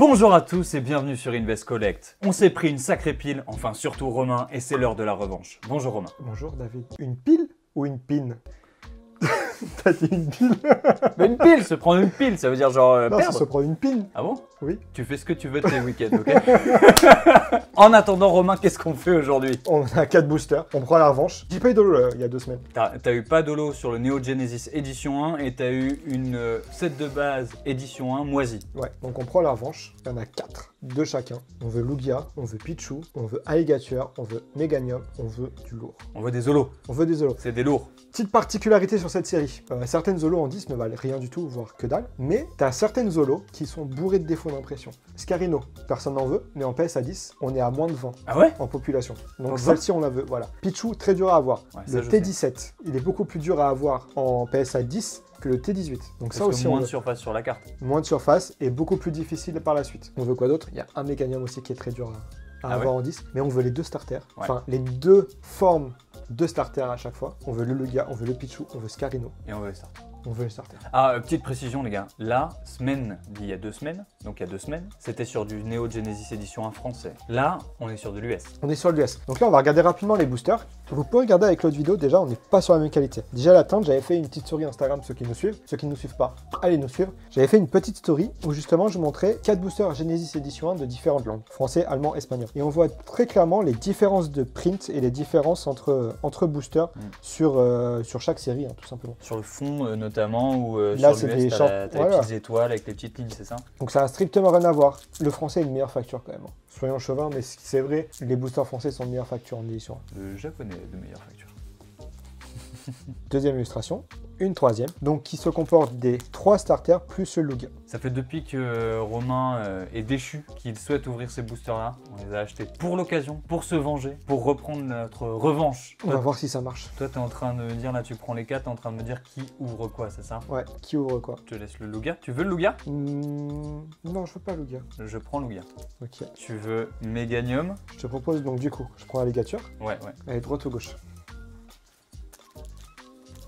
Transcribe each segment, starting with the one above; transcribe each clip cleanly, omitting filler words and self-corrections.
Bonjour à tous et bienvenue sur Invest Collect. On s'est pris une sacrée pile, enfin surtout Romain, et c'est l'heure de la revanche. Bonjour Romain. Bonjour David. Une pile ou une pine? T'as dit une pile? Mais une pile, se prendre une pile, ça veut dire genre Non, perdre. ça se prend une pine. Ah bon? Oui. Tu fais ce que tu veux de tes week-ends, ok? En attendant Romain, qu'est-ce qu'on fait aujourd'hui? On a 4 boosters. On prend la revanche. J'ai pas eu de l'eau il y a 2 semaines. T'as eu pas d'holo sur le Neo Genesis édition 1 et t'as eu une set de base édition 1 moisie. Ouais, donc on prend la revanche. Il y en a 4 de chacun. On veut Lugia, on veut Pichu, on veut Alligator, on veut Meganium, on veut du lourd. On veut des holos, On veut des holos. c'est des lourds. Petite particularité sur cette série, certaines holos en 10 ne valent rien du tout, voire que dalle, mais t'as certaines holos qui sont bourrées de défauts d'impression. Scarino, personne n'en veut, mais en PS à 10, on est à moins de 20 Ah ouais? en population. Donc Moins de celle-ci, on la veut, voilà. Pichu, très dur à avoir. Ouais, ça, Le je sais. T17, il est beaucoup plus dur à avoir en PS à 10 que le T18. Donc Parce ça que aussi, moins on de veut. surface sur la carte. Moins de surface et beaucoup plus difficile par la suite. On veut quoi d'autre? Il y a un Meganium aussi qui est très dur à Ah avoir en 10, mais on veut les 2 starters. Ouais. Enfin, les 2 formes de starters à chaque fois. On veut le Lugia, on veut le Pichu, on veut Scarino, Et on veut ça. on veut le starter. Ah, petite précision les gars, la semaine d'il y a 2 semaines, donc il y a 2 semaines, c'était sur du Neo Genesis édition 1 français. Là, on est sur de l'US. On est sur l'US. Donc là, on va regarder rapidement les boosters. Vous pouvez regarder avec l'autre vidéo, déjà, on n'est pas sur la même qualité. Déjà, à la tente, j'avais fait une petite story Instagram, ceux qui nous suivent. Ceux qui ne nous suivent pas, allez nous suivre. J'avais fait une petite story où justement, je montrais 4 boosters Genesis édition 1 de différentes langues. Français, allemand, espagnol. Et on voit très clairement les différences de print et les différences entre boosters sur chaque série, hein, tout simplement. Sur le fond notamment, ou Là, sur c'est l'US, des t'as champs- les voilà. petites étoiles avec les petites lignes, c'est ça? Donc ça a strictement rien à voir. Le français est une meilleure facture quand même. Soyons chauvins, mais c'est vrai, les boosters français sont de meilleure facture en édition 1. Le japonais de meilleure facture. Deuxième illustration, une troisième, donc qui se comporte des 3 starters plus le Lugia. Ça fait depuis que Romain est déchu qu'il souhaite ouvrir ces boosters-là. On les a achetés pour l'occasion, pour se venger, pour reprendre notre revanche. On va voir si ça marche. Toi, t'es en train de me dire, là, tu prends les 4, t'es en train de me dire qui ouvre quoi, c'est ça? Ouais, qui ouvre quoi? Je te laisse le Lugia. Tu veux le Lugia? Non, je veux pas Lugia. Je prends Lugia. Ok. Tu veux Meganium? Je te propose donc du coup, je prends Alligator. Ouais. Allez, droite ou gauche?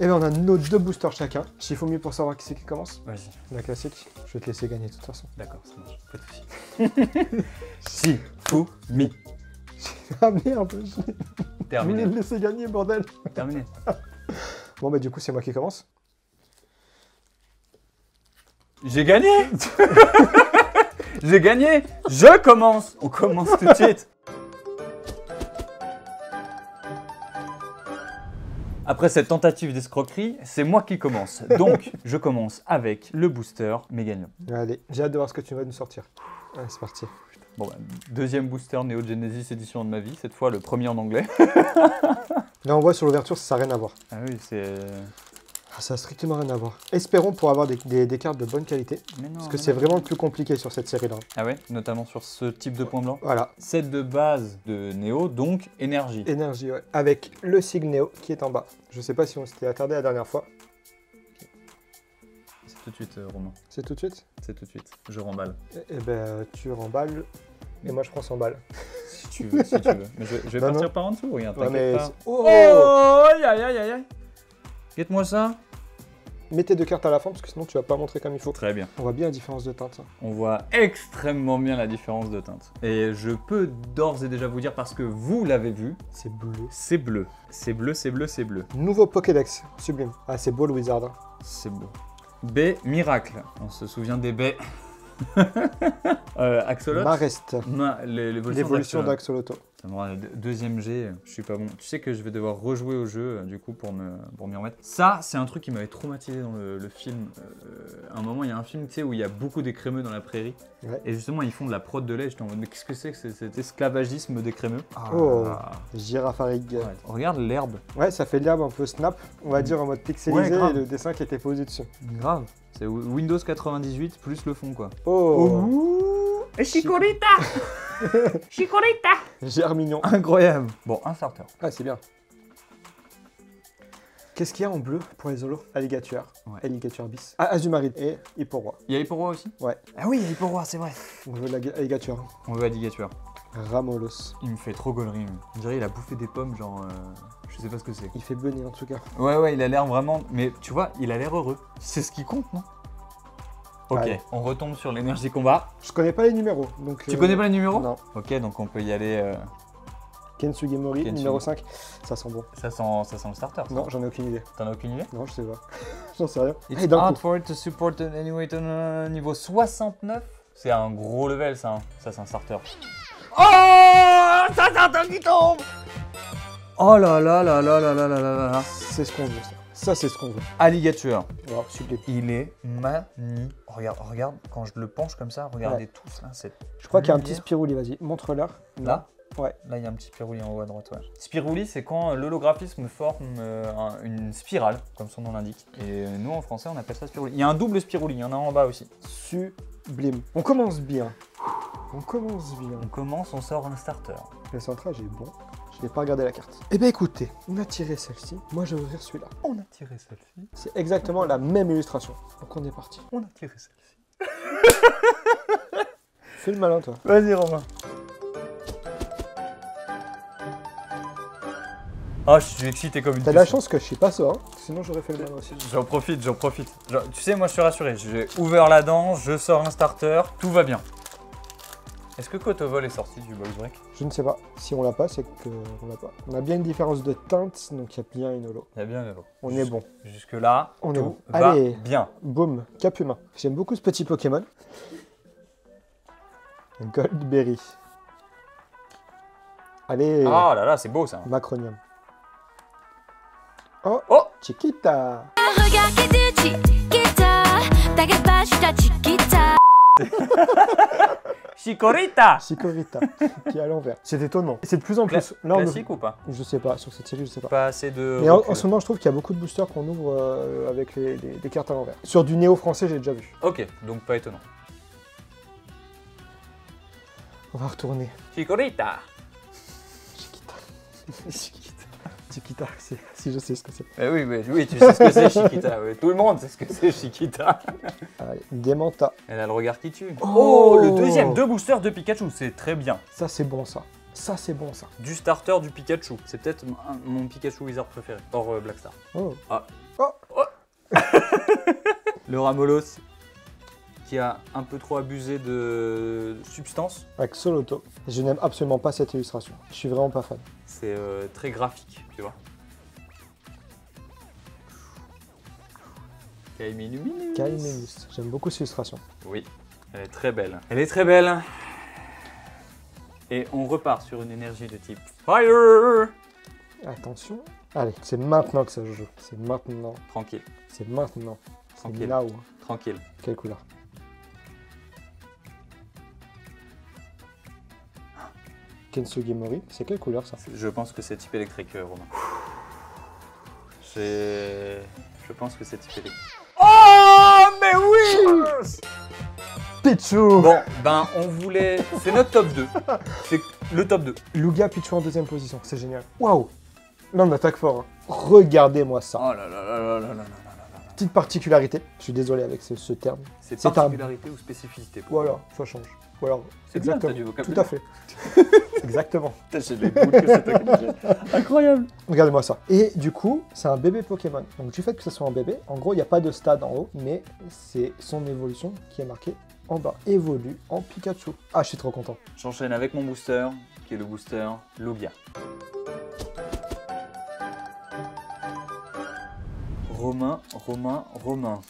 Et bien on a nos 2 boosters chacun. Shifumi pour savoir qui c'est qui commence. Vas-y. La classique. Je vais te laisser gagner de toute façon. D'accord, ça marche. Pas de soucis. Shifumi. Ah merde, je voulais Terminé. le laisser gagner, bordel. Terminé. Bon bah du coup c'est moi qui commence. J'ai gagné. J'ai gagné. Je commence. On commence tout de suite. Après cette tentative d'escroquerie, c'est moi qui commence. Donc, je commence avec le booster Meganium. Allez, j'ai hâte de voir ce que tu vas nous sortir. Allez, c'est parti. Bon, bah, deuxième booster Neo Genesis édition de ma vie, cette fois le premier en anglais. Là on voit sur l'ouverture ça n'a rien à voir. Ah oui, c'est... Ah, ça a strictement rien à voir. Espérons pour avoir des cartes de bonne qualité. Mais non, Parce que c'est vraiment le plus compliqué sur cette série-là. Ah ouais, notamment sur ce type de point blanc. Voilà, Set de base de Neo, donc énergie. énergie, ouais. Avec le signe Neo qui est en bas. Je sais pas si on s'était attardé la dernière fois. C'est tout de suite, Romain. C'est tout de suite? C'est tout de suite. Je remballe. Eh ben, tu remballes. Et moi je prends 100 balles. Si tu veux, si tu veux. Mais je vais Non, partir non. par en dessous, regarde, Ouais, t'inquiète mais pas. oh, Oh, aïe aïe aïe aïe aïe. Guette-moi ça. Mets tes 2 cartes à la fin parce que sinon tu vas pas montrer comme il faut. Très bien. On voit bien la différence de teinte. On voit extrêmement bien la différence de teinte. Et je peux d'ores et déjà vous dire, parce que vous l'avez vu, C'est bleu. c'est bleu. C'est bleu, c'est bleu, c'est bleu. Nouveau Pokédex, sublime. Ah, c'est beau le Wizard. Hein. C'est beau. B, miracle. On se souvient des baies. Axolot. Marest. L'évolution d'Axolot. d'Axolotl. Ça me rend deuxième G, je suis pas bon. Tu sais que je vais devoir rejouer au jeu du coup pour m'y remettre. Ça, c'est un truc qui m'avait traumatisé dans le film. À un moment, il y a un film tu sais, où il y a beaucoup d'écrémeux dans la prairie. Ouais. Et justement, ils font de la prod de lait. J'étais en mode, mais qu'est-ce que c'est que cet esclavagisme d'écrémeux? Oh, Girafarig. Ouais. Regarde l'herbe. Ouais, ça fait l'herbe un peu snap, on va dire en mode pixelisé, Ouais, grave. et le dessin qui était posé dessus. Grave. C'est Windows 98 plus le fond quoi. Oh, Chicorita. Chicorita. Germignon. Incroyable. Bon, un starter. Ah, c'est bien. Qu'est-ce qu'il y a en bleu pour les holos? Alligator. Ouais. Alligator bis. Ah, Azumarill et Hipporoi. Il y a Hipporoi aussi? Ouais. Ah oui, il y a Hipporoi, c'est vrai. On veut l'alligator. On veut Alligator. Ramolos. Il me fait trop gaulerie. On dirait il a bouffé des pommes, genre... je sais pas ce que c'est. Il fait bunny en tout cas. Ouais, il a l'air vraiment... Mais tu vois, il a l'air heureux. C'est ce qui compte, non? Ok, Allez. on retombe sur l'énergie combat. Je connais pas les numéros. Donc, Tu connais pas les numéros? Non. Ok, donc on peut y aller. Kensugemori, Kensugi. numéro 5. Ça sent bon. Ça sent le starter. Ça. Non, j'en ai aucune idée. T'en as aucune idée? Non, je sais pas. J'en sais rien. It's Allez, d'un hard coup. for it to support an anyway niveau 69. C'est un gros level ça. Hein. Ça c'est un starter. Oh, ça c'est un truc qui tombe. Oh là là là là là là là là là. C'est ce qu'on veut, ça. Ça, c'est ce qu'on veut. Alligator. Wow, sublime. Il est magnifique. Regarde, quand je le penche comme ça, regardez tous là. Je crois qu'il y a un petit lumière. Spirouli, vas-y, montre-leur. Là? Ouais. Là, il y a un petit spirouli en haut à droite. Ouais. Spirouli, c'est quand l'holographisme forme une spirale, comme son nom l'indique. Et nous, en français, on appelle ça spirouli. Il y a un double spirouli, il y en a un en bas aussi. Sublime. On commence bien. On commence bien. On commence, on sort un starter. Le centrage est bon. Je n'ai pas regardé la carte. Eh bien écoutez, on a tiré celle-ci. Moi je vais ouvrir celui-là. On a tiré celle-ci. C'est exactement la même illustration. Donc on est parti. On a tiré celle-ci. Fais le malin toi. Vas-y, Romain. Ah, je suis excité comme une T'as de la puce. chance que je suis pas ça, hein. Sinon j'aurais fait le malin aussi. J'en profite. Genre, tu sais, moi, je suis rassuré. J'ai ouvert la dent, je sors un starter, tout va bien. Est-ce que Kotovol est sorti du box break? Je ne sais pas. Si on l'a pas, c'est qu'on l'a pas. On a bien une différence de teinte, donc il y a bien une holo. Il y a bien Holo. On est bon. Jusque-là, On est tout bon. va Allez. bien. Boum, cap humain. J'aime beaucoup ce petit Pokémon. Goldberry. Allez, Ah là là, c'est beau ça. Macronium. Oh, Oh, Chiquita. Regarde qui dit Chiquita, t'inquiète pas, je suis ta Chiquita. Chikorita. Chikorita, qui est à l'envers. C'est étonnant. C'est de plus en plus. Là, on Classique ou pas? Je sais pas, sur cette série, je sais pas. Pas assez de. Mais en recul. ce moment, je trouve qu'il y a beaucoup de boosters qu'on ouvre avec les cartes à l'envers. Sur du néo-français, j'ai déjà vu. Ok, donc pas étonnant. On va retourner. Chikorita. Chiquita. Chiquita. Chiquita, si je sais ce que c'est. Oui, tu sais ce que c'est Chiquita. Oui. Tout le monde sait ce que c'est Chiquita. Allez, Démenta. Elle a le regard qui tue. Oh, Oh, le deuxième, 2 boosters de Pikachu, c'est très bien. Ça, c'est bon, ça. Ça, c'est bon, ça. Du starter du Pikachu. C'est peut-être mon Pikachu Wizard préféré. Hors Blackstar. Oh. Ah. Oh. Le Ramolos qui a un peu trop abusé de substance. Avec Soloto. Je n'aime absolument pas cette illustration. Je suis vraiment pas fan. C'est très graphique, tu vois. Kaiminus. Kaiminus. J'aime beaucoup cette illustration. Oui, elle est très belle. Elle est très belle. Et on repart sur une énergie de type Fire. Attention. Allez, c'est maintenant que ça se joue. C'est maintenant. Tranquille, C'est maintenant. C'est tranquille, now. tranquille. Quelle couleur? Kensugemori. C'est quelle couleur, ça? Je pense que c'est type électrique, Romain. Je pense que c'est type électrique. Oh, mais oui! Pichu. Bon, ben, on voulait... C'est notre top 2. C'est le top 2. Lugia Pichu en deuxième position. C'est génial. Waouh. Là, on attaque fort. Hein. Regardez-moi ça. Oh là là là là là là là là. Petite particularité. Je suis désolé avec ce terme. C'est C'est un- particularité ou spécificité pour Voilà, ça change. Voilà, C'est bien, exactement. t'as du Tout vocabulaire. à fait. Exactement. Putain, j'ai des boules que c'est toi qui me dis. Incroyable. Regardez-moi ça. Et du coup, c'est un bébé Pokémon. Donc du fait que ce soit un bébé, en gros, il n'y a pas de stade en haut, mais c'est son évolution qui est marquée en bas. Évolue en Pikachu. Ah, je suis trop content. J'enchaîne avec mon booster, qui est le booster Lugia. Romain.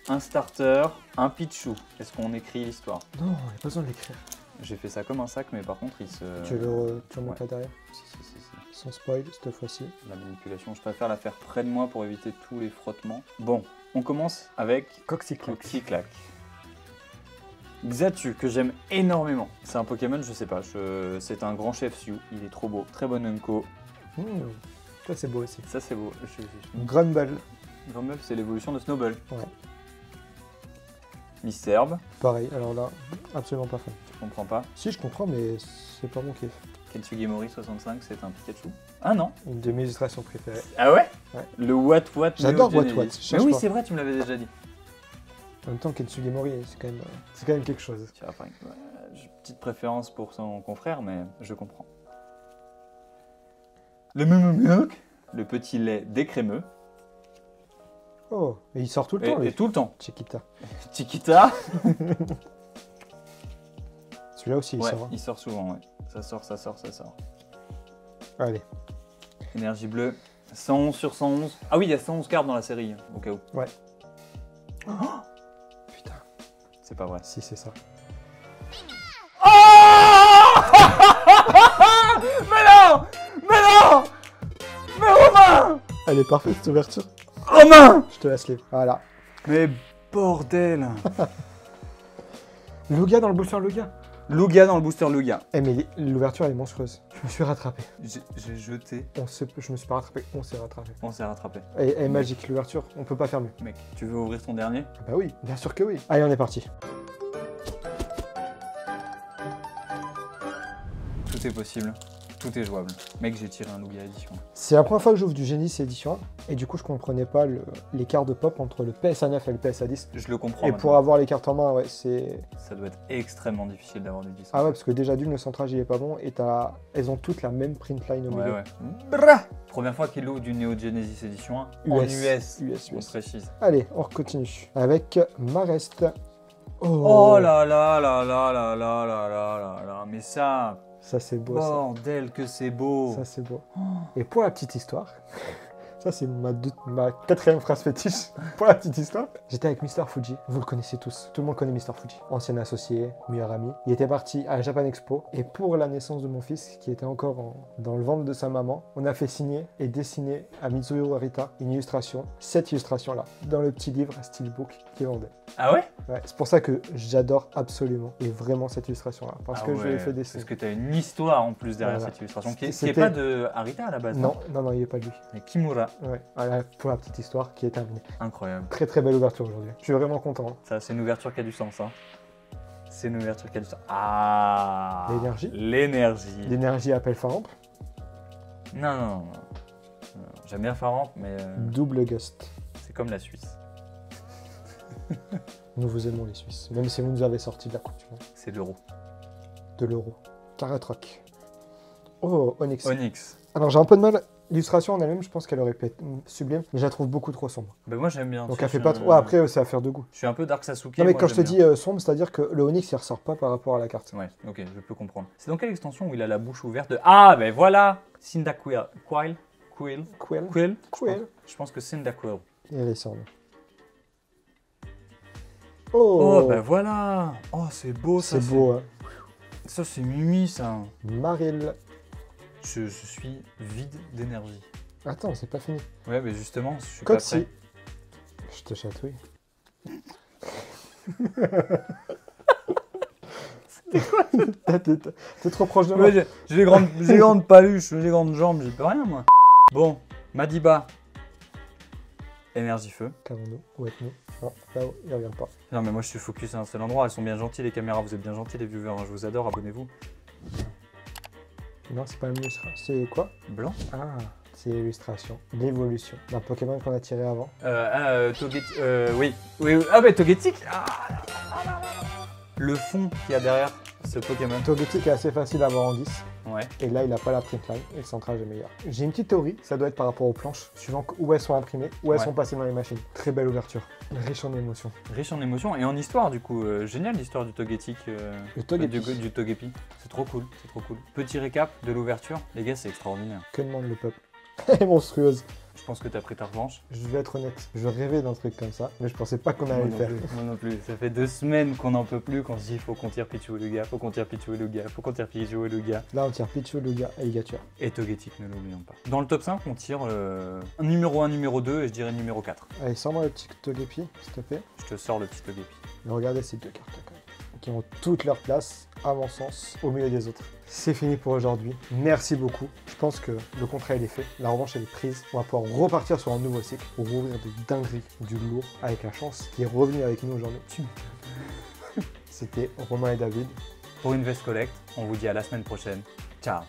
Un starter, un Pichu. Est-ce qu'on écrit l'histoire? Non, il n'y a pas besoin de l'écrire. J'ai fait ça comme un sac, mais par contre, il se... Tu le remontes ouais. là derrière. Si. Sans spoil, cette fois-ci. La manipulation, je préfère la faire près de moi pour éviter tous les frottements. Bon, on commence avec Coxyclac. Coxyclac. Xatu, que j'aime énormément. C'est un Pokémon, je sais pas, c'est un grand chef Sioux. Il est trop beau, très bon Unco. Ça, c'est beau aussi. Ça, c'est beau. Grumble. Grumble, c'est l'évolution de Snowball. Ouais. Misterbe, Pareil, alors là, absolument pas fan. je comprends pas. Si, je comprends, mais c'est pas mon kiff. Kensugemori 65, c'est un Pikachu. Ah non. Une de mes illustrations préférées. Ah ouais? Ouais. Le What. J'adore Neo What, Genesis. What, Mais cherche oui, pas. c'est vrai, tu me l'avais déjà dit. En même temps, Kensugemori, c'est quand même quelque chose. Tu vois, enfin, j'ai une petite préférence pour son confrère, mais je comprends. Le Milk, le petit lait décrémeux. Oh, et il sort tout le temps, Et lui. tout le temps. Chiquita. Chiquita. Celui-là aussi, il Ouais, sort. Hein. il sort souvent, ouais. Ça sort, ça sort, ça sort. Allez. Énergie bleue. 111 sur 111. Ah oui, il y a 111 cartes dans la série, au cas où. Ouais. Oh putain. C'est pas vrai. Si, c'est ça. Oh Mais non Mais non Mais Romain Elle est parfaite, cette ouverture. Romain Je te laisse lire. Voilà. Mais bordel Lugia dans le booster Lugia. Lugia dans le booster Lugia. Eh mais l'ouverture elle est monstrueuse. Je me suis rattrapé. J'ai jeté. Je me suis pas rattrapé, on s'est rattrapé. On s'est rattrapé. Elle est magique, l'ouverture, on peut pas faire mieux. Mec, tu veux ouvrir ton dernier? Ah bah oui, bien sûr que oui. Allez, on est parti. Tout est possible. Tout est jouable. Mec, j'ai tiré un Lugia édition. C'est la première fois que j'ouvre du Genesis édition 1 et du coup je comprenais pas l'écart de pop entre le PSA 9 et le PSA 10. Je le comprends. Et maintenant. pour avoir les cartes en main, ouais, c'est... Ça doit être extrêmement difficile d'avoir du 10. Ah ouais, parce que déjà d'une, le centrage il est pas bon et elles ont toutes la même print line au Ouais, milieu. ouais. Brah Première fois qu'il ouvre du Neo Genesis Edition 1 en US. US. On précise. Allez, on continue avec Marest. Oh là là là là là là là là là là. Mais ça, Ça c'est beau ça. bordel que c'est beau. Ça c'est beau. Et pour la petite histoire, ça c'est ma quatrième phrase fétiche. Pour la petite histoire, j'étais avec Mr. Fuji, vous le connaissez tous, tout le monde connaît Mr. Fuji, ancien associé, meilleur ami. Il était parti à Japan Expo et pour la naissance de mon fils, qui était encore dans le ventre de sa maman, on a fait signer et dessiner à Mitsuhiro Arita une illustration, cette illustration-là, dans le petit livre Steelbook qu'il vendait. Ah ouais? Ouais, c'est pour ça que j'adore absolument et vraiment cette illustration-là, parce Ah que je ouais. l'ai fait dessiner. Parce que tu as une histoire en plus derrière Voilà. cette illustration qui est C'était- pas de Arita à la base. Non, il n'est pas lui. Mais Kimura. Ouais, voilà, pour la petite histoire qui est terminée. Incroyable. Très très belle ouverture aujourd'hui. Je suis vraiment content. Hein. Ça, c'est une ouverture qui a du sens. Hein. C'est une ouverture qui a du sens. Ah L'énergie. L'énergie. L'énergie appelle Faramp. Non, non, non. J'aime bien Faramp, mais Double Gust. c'est comme la Suisse. Nous vous aimons les Suisses, même si vous nous avez sorti de la coupe du monde. C'est l'euro. De l'euro. Carrot Rock. Oh, Onyx. Onyx. Alors j'ai un peu de mal. L'illustration en elle-même, je pense qu'elle aurait pu être sublime, mais je la trouve beaucoup trop sombre. Ben moi j'aime bien. Donc Tu elle sais, fait pas trop. Ouais, après, c'est affaire de goût. Je suis un peu Dark Sasuke. Non, mais moi, quand je te j'aime dis sombre, c'est-à-dire que le Onyx il ressort pas par rapport à la carte. bien. Ouais, ok, je peux comprendre. C'est dans quelle extension où il a la bouche ouverte de... Ah, ben voilà Cyndaquil. Quill. Quill. Quill. Quill. Je pense que Cyndaquil. Et les cendres. Oh, Oh, ben voilà. Oh, c'est beau ça. c'est beau, hein. Ça, c'est Mimi, ça. Maril. Je suis vide d'énergie. Attends, c'est pas fini. Ouais, mais justement, je suis pas Coxy. prêt. Je te chatouille. T'es trop proche de moi. Ouais, j'ai des grandes paluches, j'ai des grandes jambes, j'y peux rien, moi. Bon, Madiba. Énergie feu. Qu'avons-nous? Où êtes-nous? Non, là, il revient pas. Non, mais moi, je suis focus à un seul endroit. Elles sont bien gentilles, les caméras. Vous êtes bien gentils, les viewers. Hein, je vous adore, abonnez-vous. Non, c'est pas une illustration. C'est quoi? Blanc. Ah, c'est l'illustration. L'évolution d'un Pokémon qu'on a tiré avant. Togetic. Oui. Ah, mais Togetic. Ah, là, là, là, là. Le fond qu'il y a derrière ce Pokémon. Togetic est assez facile à avoir en 10. Ouais. Et là, il a pas la print line et le centrage est meilleur. J'ai une petite théorie, ça doit être par rapport aux planches, suivant où elles sont imprimées, où elles Ouais. sont passées dans les machines. Très belle ouverture, riche en émotions. Riche en émotions et en histoire, du coup. Génial l'histoire du Togetic. Le Togepi. Du Togepi. C'est trop cool, c'est trop cool. Petit récap de l'ouverture. Les gars, c'est extraordinaire. Que demande le peuple? Elle est monstrueuse. Je pense que t'as pris ta revanche. Je vais être honnête, je rêvais d'un truc comme ça, mais je pensais pas qu'on allait Moi le non faire. plus, moi non plus. Ça fait 2 semaines qu'on n'en peut plus, qu'on se dit faut qu'on tire Pichu et Lugia, faut qu'on tire Pichu et Lugia, faut qu'on tire Pichu et Lugia. Là, on tire Pichu, Lugia et Ligature. Et Togetic, ne l'oublions pas. Dans le top 5, on tire un numéro 1, numéro 2 et je dirais numéro 4. Allez, sors-moi le petit Togepi, s'il te plaît. Je te sors le petit Togepi. Mais regardez ces deux cartes quand même, qui ont toute leur place, à mon sens, au milieu des autres. C'est fini pour aujourd'hui. Merci beaucoup. Je pense que le contrat il est fait. La revanche elle est prise. On va pouvoir repartir sur un nouveau cycle pour ouvrir des dingueries, du lourd, avec la chance qui est revenue avec nous aujourd'hui. C'était Romain et David. Pour une veste collect, on vous dit à la semaine prochaine. Ciao.